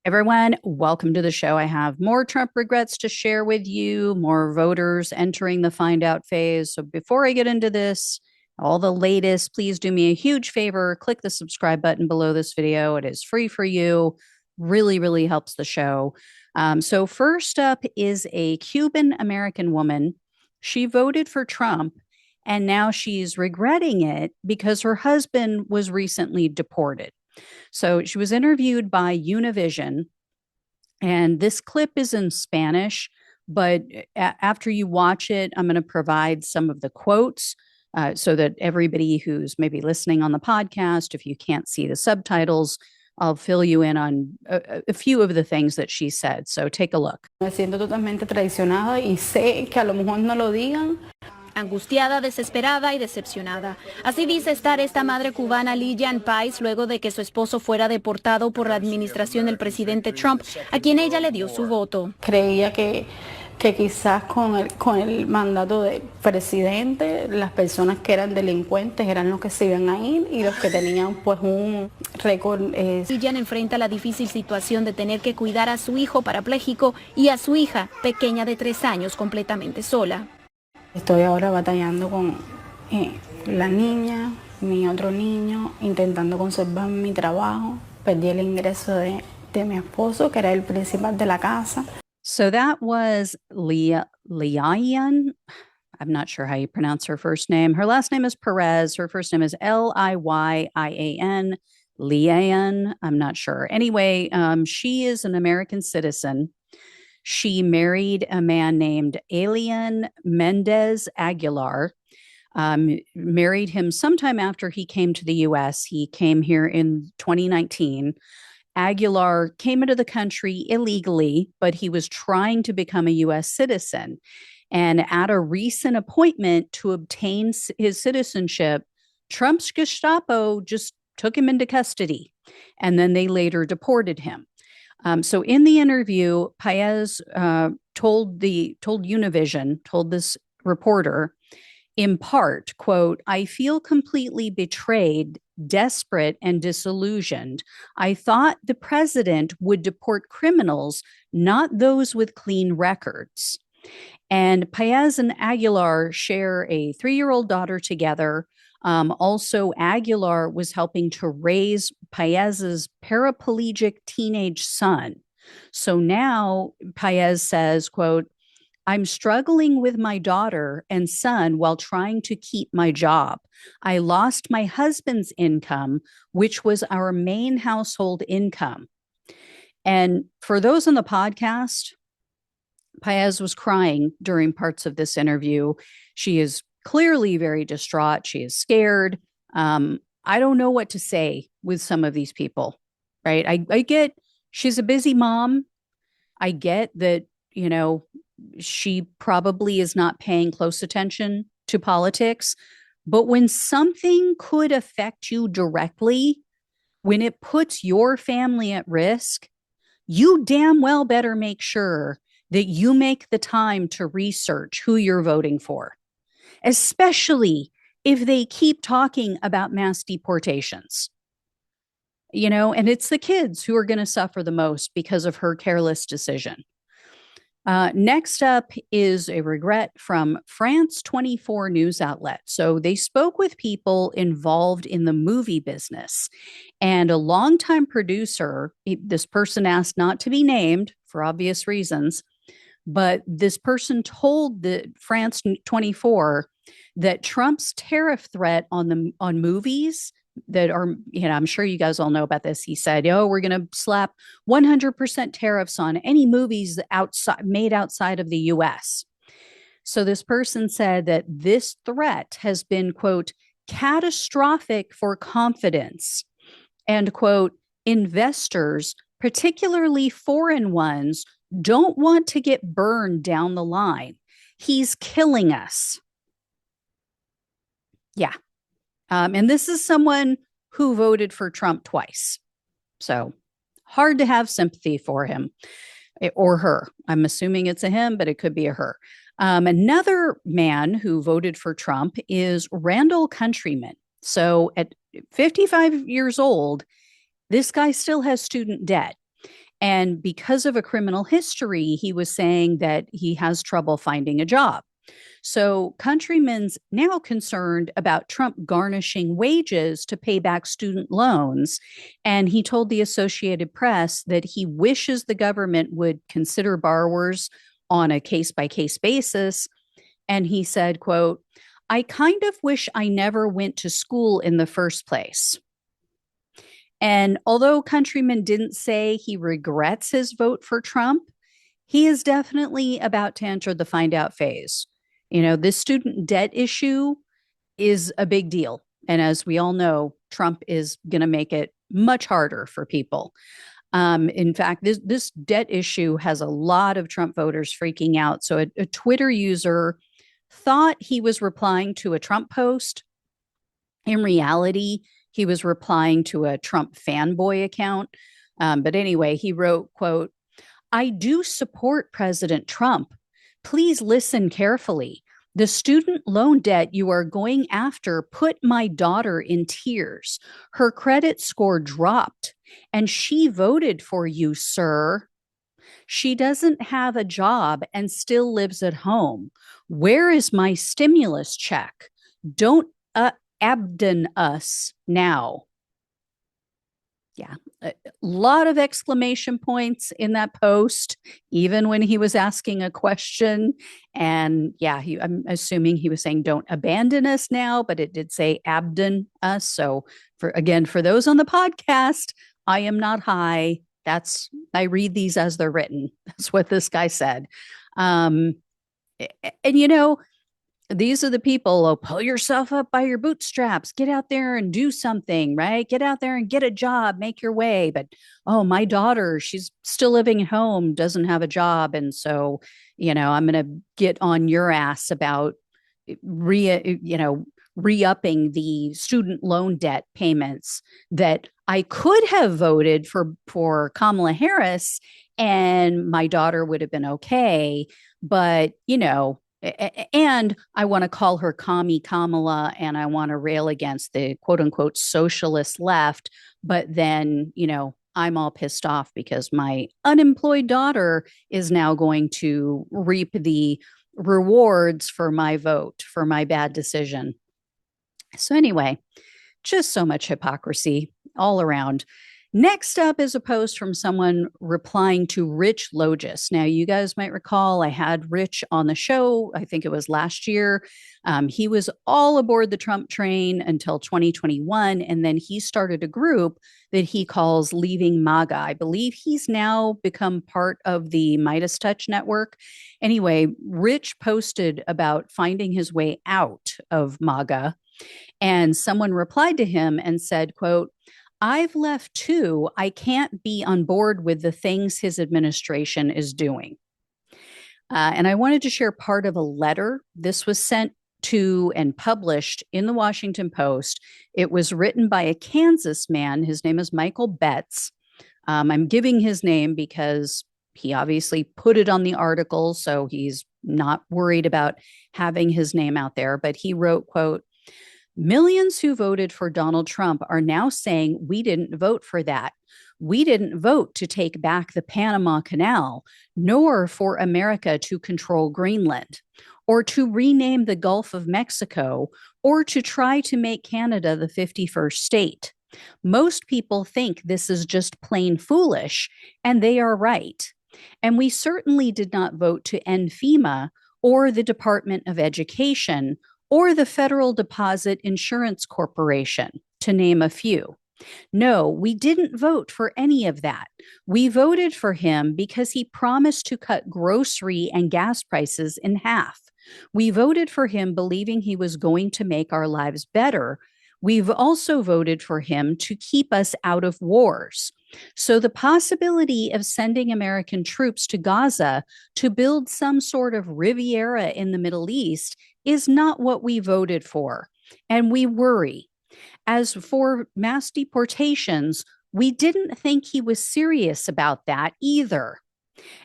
Everyone, welcome to the show. I have more Trump regrets to share with you, more voters entering the find out phase. So before I get into this, all the latest, please do me a huge favor. Click the subscribe button below this video. It is free for you. Really, really helps the show. So, first up is a Cuban American woman. She voted for Trump and now she's regretting it because her husband was recently deported. So she was interviewed by Univision, and this clip is in Spanish. But after you watch it, I'm going to provide some of the quotes so that everybody who's maybe listening on the podcast, if you can't see the subtitles, I'll fill you in on a few of the things that she said. So take a look. Me siento totalmente traicionada y sé que a lo mejor no lo digan. Angustiada, desesperada y decepcionada. Así dice estar esta madre cubana Lillian Pais luego de que su esposo fuera deportado por la administración del presidente Trump, a quien ella le dio su voto. Creía que quizás con el mandato del presidente, las personas que eran delincuentes eran los que se iban a ir y los que tenían pues un récord. Lillian enfrenta la difícil situación de tener que cuidar a su hijo parapléjico y a su hija, pequeña de 3 años, completamente sola. Estoy ahora batallando con la niña, mi otro niño, intentando conservar mi trabajo. Perdí el ingreso de mi esposo, que era el principal de la casa. So that was Liyan. I'm not sure how you pronounce her first name. Her last name is Perez. Her first name is Liyan. Liyan. I'm not sure. Anyway, she is an American citizen. She married a man named Elian Mendez Aguilar, married him sometime after he came to the U.S. He came here in 2019. Aguilar came into the country illegally, but he was trying to become a U.S. citizen. And at a recent appointment to obtain his citizenship, Trump's Gestapo just took him into custody, and then they later deported him. So in the interview, Paez told Univision, told this reporter, in part, quote, "I feel completely betrayed, desperate, and disillusioned. I thought the president would deport criminals, not those with clean records." And Paez and Aguilar share a 3-year-old daughter together. Also, Aguilar was helping to raise Paez's paraplegic teenage son. So now Paez says, quote, "I'm struggling with my daughter and son while trying to keep my job. I lost my husband's income, which was our main household income." And for those on the podcast, Paez was crying during parts of this interview. She is clearly very distraught. She is scared. I don't know what to say with some of these people, right? I get she's a busy mom. I get that, she probably is not paying close attention to politics. But when something could affect you directly, when it puts your family at risk, you damn well better make sure that you make the time to research who you're voting for, especially if they keep talking about mass deportations. And it's the kids who are going to suffer the most because of her careless decision. Next up is a regret from France 24 news outlet. So they spoke with people involved in the movie business, and a longtime producer, this person asked not to be named for obvious reasons, but this person told the France 24 that Trump's tariff threat on movies that are, I'm sure you guys all know about this. He said, we're going to slap 100% tariffs on any movies made outside of the U.S. So this person said that this threat has been, quote, catastrophic for confidence, and, quote, investors, particularly foreign ones, don't want to get burned down the line. He's killing us. Yeah. And this is someone who voted for Trump twice. So hard to have sympathy for him or her. I'm assuming it's a him, but it could be a her. Another man who voted for Trump is Randall Countryman. So at 55 years old, this guy still has student debt. And because of a criminal history, he was saying that he has trouble finding a job. So countrymen's now concerned about Trump garnishing wages to pay back student loans. And he told the Associated Press that he wishes the government would consider borrowers on a case-by-case basis. And he said, quote, I kind of wish I never went to school in the first place. And although Countryman didn't say he regrets his vote for Trump, he is definitely about to enter the find out phase. You know, this student debt issue is a big deal. And as we all know, Trump is going to make it much harder for people. In fact, this debt issue has a lot of Trump voters freaking out. So a Twitter user thought he was replying to a Trump post. In reality, he was replying to a Trump fanboy account. But anyway, he wrote, quote, I do support President Trump. Please listen carefully. The student loan debt you are going after put my daughter in tears. Her credit score dropped, and she voted for you, sir. She doesn't have a job and still lives at home. Where is my stimulus check? Don't abandon us now. Yeah, a lot of exclamation points in that post, even when he was asking a question. And yeah, I'm assuming he was saying don't abandon us now, but it did say abandon us. So for those on the podcast, I am not high. I read these as they're written. That's what this guy said. And you know, these are the people, oh, pull yourself up by your bootstraps, get out there and do something, right? Get out there and get a job, make your way. But, oh, my daughter, she's still living at home, doesn't have a job. And so, you know, I'm going to get on your ass about re-upping the student loan debt payments that I could have voted for Kamala Harris and my daughter would have been okay. But, you know, and I want to call her Commie Kamala and I want to rail against the quote unquote socialist left. But then, you know, I'm all pissed off because my unemployed daughter is now going to reap the rewards for my vote, for my bad decision. So anyway, just so much hypocrisy all around. Next up is a post from someone replying to Rich Logis. Now, you guys might recall I had Rich on the show. I think it was last year. He was all aboard the Trump train until 2021. And then he started a group that he calls Leaving MAGA. I believe he's now become part of the Midas Touch network. Anyway, Rich posted about finding his way out of MAGA. And someone replied to him and said, quote, I've left too. I can't be on board with the things his administration is doing. And I wanted to share part of a letter. This was sent to and published in the Washington Post. It was written by a Kansas man. His name is Michael Betts. I'm giving his name because he obviously put it on the article, so he's not worried about having his name out there. But he wrote, quote, millions who voted for Donald Trump are now saying we didn't vote for that. We didn't vote to take back the Panama Canal, nor for America to control Greenland, or to rename the Gulf of Mexico, or to try to make Canada the 51st state. Most people think this is just plain foolish, and they are right. And we certainly did not vote to end FEMA or the Department of Education or the Federal Deposit Insurance Corporation, to name a few. No, we didn't vote for any of that. We voted for him because he promised to cut grocery and gas prices in half. We voted for him believing he was going to make our lives better. We've also voted for him to keep us out of wars. So the possibility of sending American troops to Gaza to build some sort of Riviera in the Middle East is not what we voted for, and we worry. As for mass deportations, we didn't think he was serious about that either.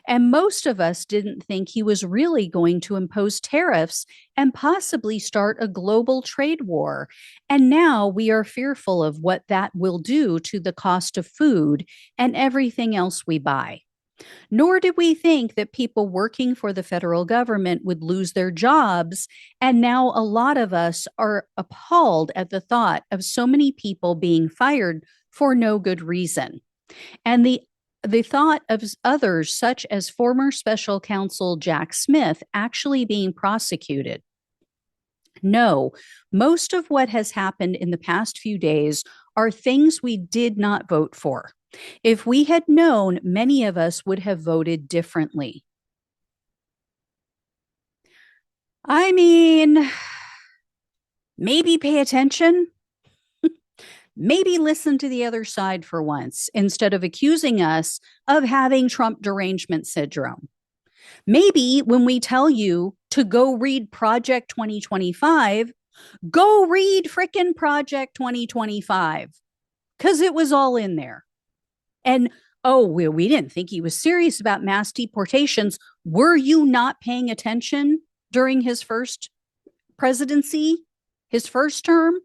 And most of us didn't think he was really going to impose tariffs and possibly start a global trade war. And now we are fearful of what that will do to the cost of food and everything else we buy. Nor did we think that people working for the federal government would lose their jobs. And now a lot of us are appalled at the thought of so many people being fired for no good reason. And the thought of others, such as former special counsel Jack Smith, actually being prosecuted. No, most of what has happened in the past few days are things we did not vote for. If we had known, many of us would have voted differently. I mean, maybe pay attention. Maybe listen to the other side for once instead of accusing us of having Trump derangement syndrome. Maybe when we tell you to go read Project 2025, go read frickin' Project 2025 because it was all in there. And oh, we didn't think he was serious about mass deportations. Were you not paying attention during his first presidency, his first term?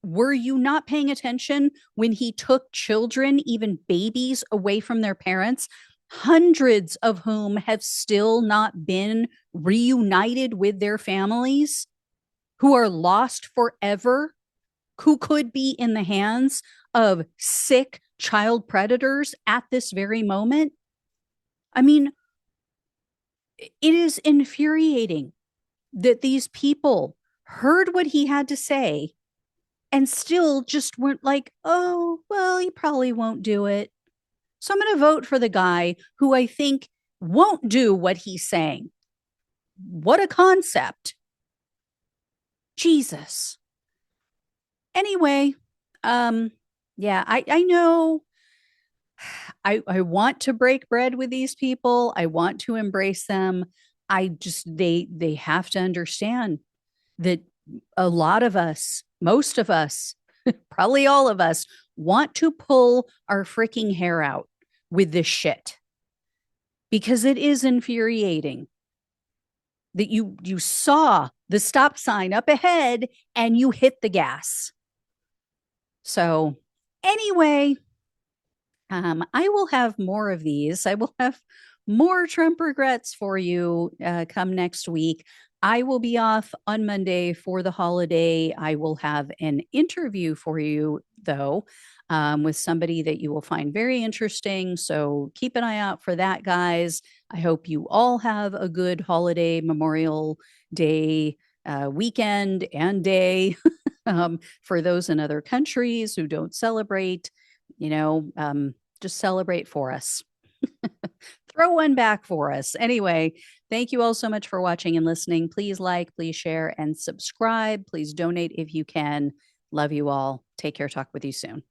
Were you not paying attention when he took children, even babies, away from their parents, hundreds of whom have still not been reunited with their families, who are lost forever, who could be in the hands of sick child predators at this very moment? I mean, it is infuriating that these people heard what he had to say and still just weren't like, oh, well, he probably won't do it. So I'm going to vote for the guy who I think won't do what he's saying. What a concept. Jesus. Anyway, yeah, I know I want to break bread with these people. I want to embrace them. I just they have to understand that a lot of us, most of us, probably all of us, want to pull our freaking hair out with this shit because it is infuriating that you saw the stop sign up ahead and you hit the gas. So anyway, I will have more of these. I will have more Trump regrets for you come next week. I will be off on Monday for the holiday. I will have an interview for you, though, with somebody that you will find very interesting. So keep an eye out for that, guys. I hope you all have a good holiday, Memorial Day weekend and day. For those in other countries who don't celebrate, just celebrate for us. Throw one back for us. Anyway, thank you all so much for watching and listening. Please like, please share, and subscribe. Please donate if you can. Love you all. Take care. Talk with you soon.